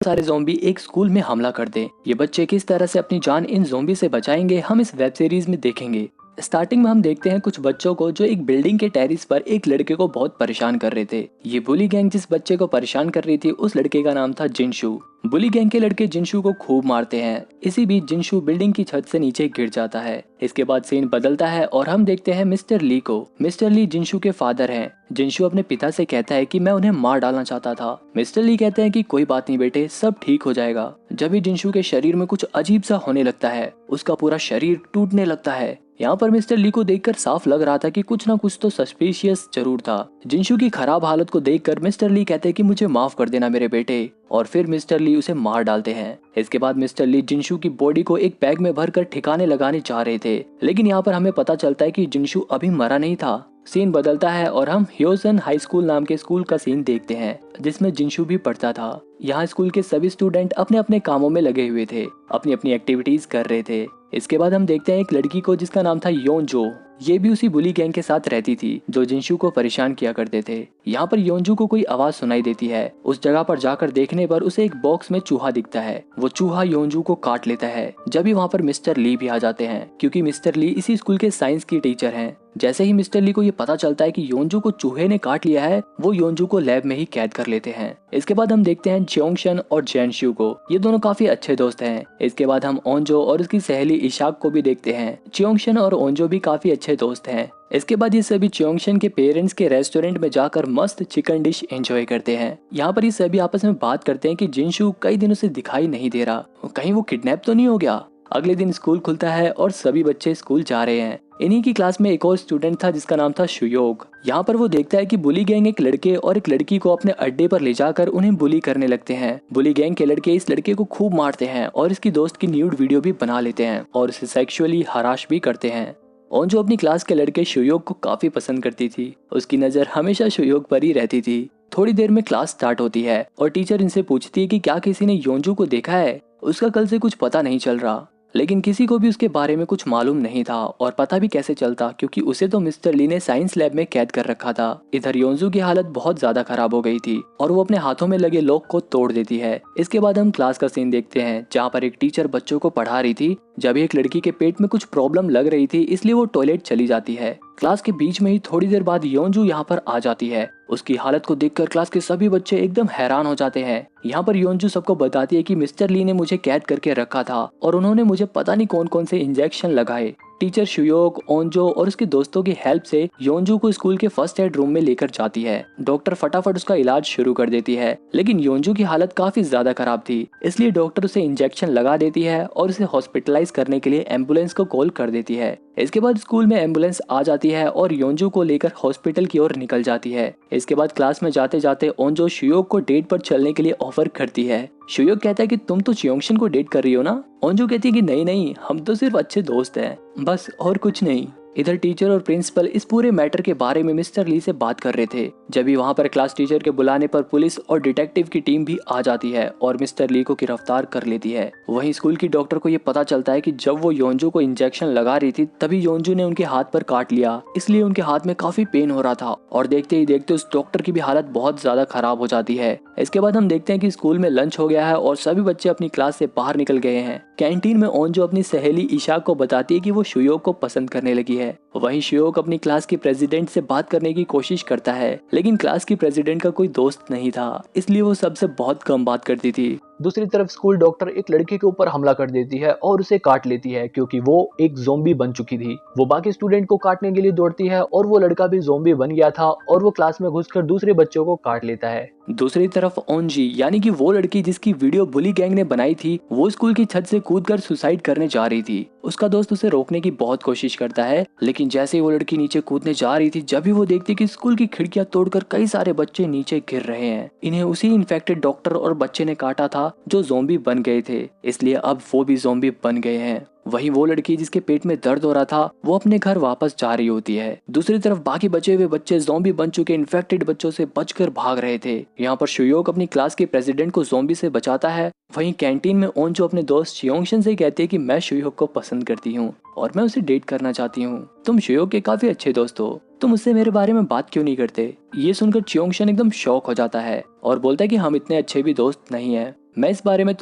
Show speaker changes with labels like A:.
A: सारे ज़ॉम्बी एक स्कूल में हमला कर दें। ये बच्चे किस तरह से अपनी जान इन ज़ॉम्बी से बचाएंगे, हम इस वेब सीरीज में देखेंगे। स्टार्टिंग में हम देखते हैं कुछ बच्चों को जो एक बिल्डिंग के टेरेस पर एक लड़के को बहुत परेशान कर रहे थे। ये बुली गैंग जिस बच्चे को परेशान कर रही थी उस लड़के का नाम था जिनशू। बुली गैंग के लड़के जिनशू को खूब मारते हैं। इसी बीच जिनशू बिल्डिंग की छत से नीचे गिर जाता है। इसके बाद सीन बदलता है और हम देखते हैं मिस्टर ली को। मिस्टर ली जिनशू के फादर हैं। जिनशू अपने पिता से कहता है कि मैं उन्हें मार डालना चाहता था। मिस्टर ली कहते हैं कि कोई बात नहीं बेटे, सब ठीक हो जाएगा। जब भी जिनशू के शरीर में कुछ अजीब सा होने लगता है, उसका पूरा शरीर टूटने लगता है। यहाँ पर मिस्टर ली को देखकर साफ लग रहा था कि कुछ ना कुछ तो सस्पिशियस जरूर था। जिनशू की खराब हालत को देखकर मिस्टर ली कहते हैं कि मुझे माफ कर देना मेरे बेटे, और फिर मिस्टर ली उसे मार डालते हैं। इसके बाद मिस्टर ली जिनशू की बॉडी को एक बैग में भरकर ठिकाने लगाने जा रहे थे, लेकिन यहाँ पर हमें पता चलता है कि जिनशू अभी मरा नहीं था। सीन बदलता है और हम ह्योसन हाई स्कूल नाम के स्कूल का सीन देखते हैं जिसमें जिनशू भी पढ़ता था। यहाँ स्कूल के सभी स्टूडेंट अपने अपने कामों में लगे हुए थे, अपनी अपनी एक्टिविटीज कर रहे थे। इसके बाद हम देखते हैं एक लड़की को जिसका नाम था योनजो। ये भी उसी बुली गैंग के साथ रहती थी जो जिनशू को परेशान किया करते थे। यहाँ पर योनजू को कोई आवाज सुनाई देती है। उस जगह पर जाकर देखने पर उसे एक बॉक्स में चूहा दिखता है। वो चूहा योनजू को काट लेता है। जब भी वहाँ पर मिस्टर ली भी आ जाते हैं, क्योंकि मिस्टर ली इसी स्कूल के साइंस की टीचर हैं। जैसे ही मिस्टर ली को ये पता चलता है कि योनजू को चूहे ने काट लिया है, वो योनजू को लैब में ही कैद कर लेते हैं। इसके बाद हम देखते हैं च्योंगशन और जैनशू को। ये दोनों काफी अच्छे दोस्त हैं। इसके बाद हम ओंजो और उसकी सहेली इशाक को भी देखते हैं। च्योंगशन और ओंजो भी काफी अच्छे दोस्त हैं। इसके बाद ये सभी च्योंगशन के पेरेंट्स के रेस्टोरेंट में जाकर मस्त चिकन डिश एंजॉय करते हैं। यहाँ पर ये सभी आपस में बात करते हैं कि जिनशू कई दिनों से दिखाई नहीं दे रहा, कहीं वो किडनैप तो नहीं हो गया। अगले दिन स्कूल खुलता है और सभी बच्चे स्कूल जा रहे हैं। इन्हीं की क्लास में एक और स्टूडेंट था जिसका नाम था शुयोग। यहाँ पर वो देखता है कि बुली गैंग एक लड़के और एक लड़की को अपने अड्डे पर ले जाकर उन्हें बुली करने लगते हैं। बुली गैंग के लड़के इस लड़के को खूब मारते हैं और इसकी दोस्त की न्यूड वीडियो भी बना लेते हैं और उसे सेक्सुअली हराश भी करते हैं। ओंजो अपनी क्लास के लड़के शुयोग को काफी पसंद करती थी। उसकी नजर हमेशा शुयोग पर ही रहती थी। थोड़ी देर में क्लास स्टार्ट होती है और टीचर इनसे पूछती है कि क्या किसी ने योंजू को देखा है। उसका कल से कुछ पता नहीं चल रहा, लेकिन किसी को भी उसके बारे में कुछ मालूम नहीं था और पता भी कैसे चलता, क्योंकि उसे तो मिस्टर ली ने साइंस लैब में कैद कर रखा था। इधर योंजू की हालत बहुत ज्यादा खराब हो गई थी और वो अपने हाथों में लगे लॉक को तोड़ देती है। इसके बाद हम क्लास का सीन देखते हैं जहाँ पर एक टीचर बच्चों को पढ़ा रही थी। जब एक लड़की के पेट में कुछ प्रॉब्लम लग रही थी, इसलिए वो टॉयलेट चली जाती है। क्लास के बीच में ही थोड़ी देर बाद योंजू यहाँ पर आ जाती है। उसकी हालत को देखकर क्लास के सभी बच्चे एकदम हैरान हो जाते हैं। यहाँ पर योंजू सबको बताती है कि मिस्टर ली ने मुझे कैद करके रखा था और उन्होंने मुझे पता नहीं कौन कौन से इंजेक्शन लगाए। टीचर शुयोग, ओंजो और उसके दोस्तों की हेल्प से योंजू को स्कूल के फर्स्ट एड रूम में लेकर जाती है। डॉक्टर फटाफट उसका इलाज शुरू कर देती है, लेकिन योंजू की हालत काफी ज्यादा खराब थी, इसलिए डॉक्टर उसे इंजेक्शन लगा देती है और उसे हॉस्पिटलाइज करने के लिए एम्बुलेंस को कॉल कर देती है। इसके बाद स्कूल में एम्बुलेंस आ जाती है और योंजू को लेकर हॉस्पिटल की ओर निकल जाती है। इसके बाद क्लास में जाते जाते ओंजो शुयोग को डेट पर चलने के लिए ऑफर करती है। शुयोग कहता है कि तुम तो च्योंगशन को डेट कर रही हो ना। ओंजो कहती है कि नहीं नहीं, हम तो सिर्फ अच्छे दोस्त हैं, बस और कुछ नहीं। इधर टीचर और प्रिंसिपल इस पूरे मैटर के बारे में मिस्टर ली से बात कर रहे थे। जब भी वहाँ पर क्लास टीचर के बुलाने पर पुलिस और डिटेक्टिव की टीम भी आ जाती है और मिस्टर ली को गिरफ्तार कर लेती है। वहीं स्कूल की डॉक्टर को ये पता चलता है कि जब वो योंजू को इंजेक्शन लगा रही थी तभी योंजू ने उनके हाथ पर काट लिया, इसलिए उनके हाथ में काफी पेन हो रहा था और देखते ही देखते उस डॉक्टर की भी हालत बहुत ज्यादा खराब हो जाती है। इसके बाद हम देखते हैं कि स्कूल में लंच हो गया है और सभी बच्चे अपनी क्लास से बाहर निकल गए हैं। कैंटीन में ओंजो अपनी सहेली इशा को बताती है कि वो शुयोग को पसंद करने लगी है। वहीं शुयोग अपनी क्लास के प्रेसिडेंट से बात करने की कोशिश करता है, लेकिन क्लास की प्रेसिडेंट का कोई दोस्त नहीं था, इसलिए वो सबसे बहुत कम बात करती थी। दूसरी तरफ स्कूल डॉक्टर एक लड़के के ऊपर हमला कर देती है और उसे काट लेती है, क्योंकि वो एक ज़ोंबी बन चुकी थी। वो बाकी स्टूडेंट को काटने के लिए दौड़ती है और वो लड़का भी ज़ोंबी बन गया था और वो क्लास में घुसकर दूसरे बच्चों को काट लेता है। दूसरी तरफ ओंजी यानी कि वो लड़की जिसकी वीडियो बुली गैंग ने बनाई थी, वो स्कूल की छत से कूदकर सुसाइड करने जा रही थी। उसका दोस्त उसे रोकने की बहुत कोशिश करता है, लेकिन जैसे ही वो लड़की नीचे कूदने जा रही थी, जब भी वो देखती कि स्कूल की खिड़कियां तोड़कर कई सारे बच्चे नीचे गिर रहे हैं। इन्हें उसी इन्फेक्टेड डॉक्टर और बच्चे ने काटा था जो ज़ोंबी बन गए थे, इसलिए अब वो भी ज़ोंबी बन गए हैं। वहीं वो लड़की जिसके पेट में दर्द हो रहा था, वो अपने घर वापस जा रही होती है। दूसरी तरफ बाकी बचे हुए बच्चे ज़ोंबी बन चुके इन्फेक्टेड बच्चों से बचकर भाग रहे थे। यहाँ पर शुयोग अपनी क्लास के प्रेसिडेंट को ज़ोंबी से बचाता है। वहीं कैंटीन में ओंजो अपने दोस्त च्योंगशन से कहती है कि मैं शुयोग को पसंद करती हूँ और मैं उसे डेट करना चाहती हूँ। तुम शुयोग के काफी अच्छे दोस्त हो, तुम उससे मेरे बारे में बात क्यों नहीं करते। ये सुनकर च्योंगशन एकदम शॉक हो जाता है और बोलता है कि हम इतने अच्छे भी दोस्त नहीं है, मैं इस बारे में